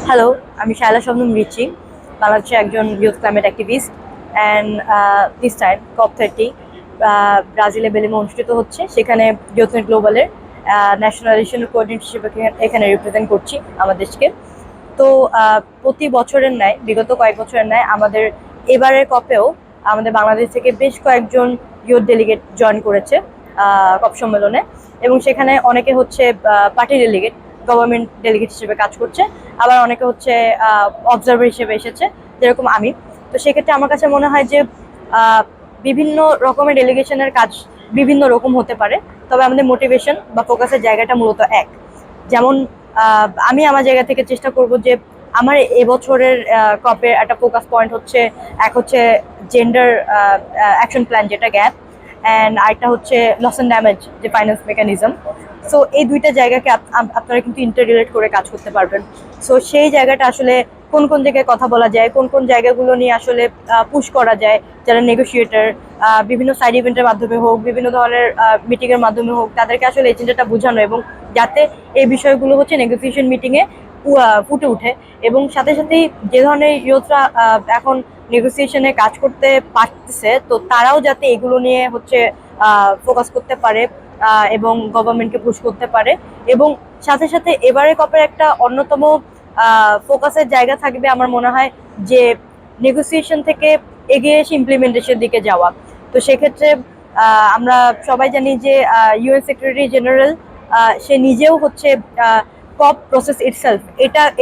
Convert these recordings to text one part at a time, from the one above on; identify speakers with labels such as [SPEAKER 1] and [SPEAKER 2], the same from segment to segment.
[SPEAKER 1] Hello, আমি শায়লা শবনম রিচি, বাংলাদেশের একজন youth climate activist and this time COP30 ব্রাজিলে বেলিমে অনুষ্ঠিত হচ্ছে। সেখানে ইউথনেট গ্লোবালের ন্যাশনাল রিজিওনাল কোঅর্ডিনেটর হিসেবে এখানে রিপ্রেজেন্ট করছি আমার দেশকে। তো প্রতি বছরের ন্যায়, বিগত কয়েক বছরের ন্যায় আমাদের এবারের কপেও আমাদের বাংলাদেশ থেকে বেশ কয়েকজন ইউথ ডেলিগেট জয়েন করেছে কপ সম্মেলনে, এবং সেখানে অনেকে হচ্ছে পার্টি ডেলিগেট, গভর্নমেন্ট ডেলিগেট হিসেবে কাজ করছে, আবার অনেকে হচ্ছে অবজারভার হিসেবে এসেছে, যেরকম আমি। তো সেক্ষেত্রে আমার কাছে মনে হয় যে বিভিন্ন রকমের ডেলিগেশনের কাজ বিভিন্ন রকম হতে পারে, তবে আমাদের মোটিভেশন বা ফোকাসের জায়গাটা মূলত এক। যেমন আমি আমার জায়গা থেকে চেষ্টা করব যে আমার এবছরের কপের একটা ফোকাস পয়েন্ট হচ্ছে, এক হচ্ছে জেন্ডার অ্যাকশন প্ল্যান, যেটা গ্যাপ, অ্যান্ড আরেকটা হচ্ছে লস অ্যান্ড ড্যামেজ, যে ফাইন্যান্স মেকানিজম। সো এই দুইটা জায়গাকে আপনারা কিন্তু ইন্টার রিলেট করে কাজ করতে পারবেন। সো সেই জায়গাটা আসলে কোন কোন জায়গায় কথা বলা যায়, কোন কোন জায়গাগুলো নিয়ে আসলে পুশ করা যায়, যারা নেগোসিয়েটার, বিভিন্ন সাইড ইভেন্টের মাধ্যমে হোক, বিভিন্ন ধরনের মিটিংয়ের মাধ্যমে হোক, তাদেরকে আসলে এজেন্ডাটা বোঝানো, এবং যাতে এই বিষয়গুলো হচ্ছে নেগোসিয়েশন মিটিংয়ে ফুটে উঠে। এবং সাথে সাথেই যে ধরনের ইউথরা এখন নেগোসিয়েশনে কাজ করতে পারতেছে, তো তারাও যাতে এগুলো নিয়ে হচ্ছে ফোকাস করতে পারে এবং গভর্নমেন্টকে পুশ করতে পারে। এবং সাথে সাথে এবারে কপের একটা অন্যতম ফোকাসের জায়গা থাকবে আমার মনে হয়, যে নেগোসিয়েশন থেকে এগিয়ে এসে ইমপ্লিমেন্টেশনের দিকে যাওয়া। তো সেক্ষেত্রে আমরা সবাই জানি যে ইউএন সেক্রেটারি জেনারেল সে নিজেও হচ্ছে ক্রপ প্রসেস ইটসেলফ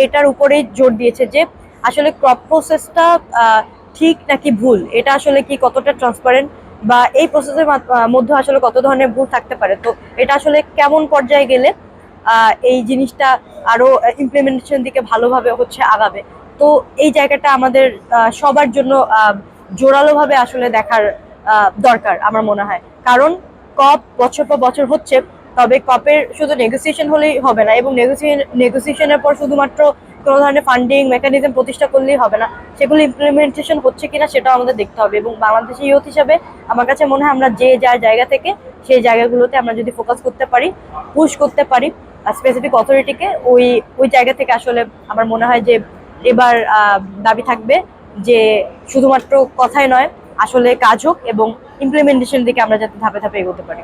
[SPEAKER 1] এটার উপরেই জোর দিয়েছে যে আসলে ক্রপ প্রসেসটা ঠিক নাকি ভুল, এটা আসলে কি কতটা ট্রান্সপারেন্ট, বা এই প্রসেসের মধ্যে আসলে কত ধরনের ভুল থাকতে পারে। তো এটা আসলে কেমন পর্যায়ে গেলে এই জিনিসটা আরো ইমপ্লিমেন্টেশন দিকে ভালোভাবে হচ্ছে আগাবে। তো এই জায়গাটা আমাদের সবার জন্য জোরালোভাবে আসলে দেখার দরকার আমার মনে হয়। কারণ কপ বছর পর বছর হচ্ছে, তবে কপের শুধু নেগোসিয়েশন হলেই হবে না, এবং নেগোসিয়েশনের পর শুধুমাত্র কোনো ধরনের ফান্ডিং মেকানিজম প্রতিষ্ঠা করলেই হবে না, সেগুলো ইমপ্লিমেন্টেশন হচ্ছে কিনা সেটাও আমাদের দেখতে হবে। এবং বাংলাদেশের ইউথ হিসাবে আমার কাছে মনে হয় আমরা যে যার জায়গা থেকে সেই জায়গাগুলোতে আমরা যদি ফোকাস করতে পারি, পুশ করতে পারি স্পেসিফিক অথরিটিকে, ওই ওই জায়গা থেকে আসলে আমার মনে হয় যে এবার দাবি থাকবে যে শুধুমাত্র কথাই নয়, আসলে কাজ হোক, এবং ইমপ্লিমেন্টেশন দিকে আমরা যাতে ধাপে ধাপে এগোতে পারি।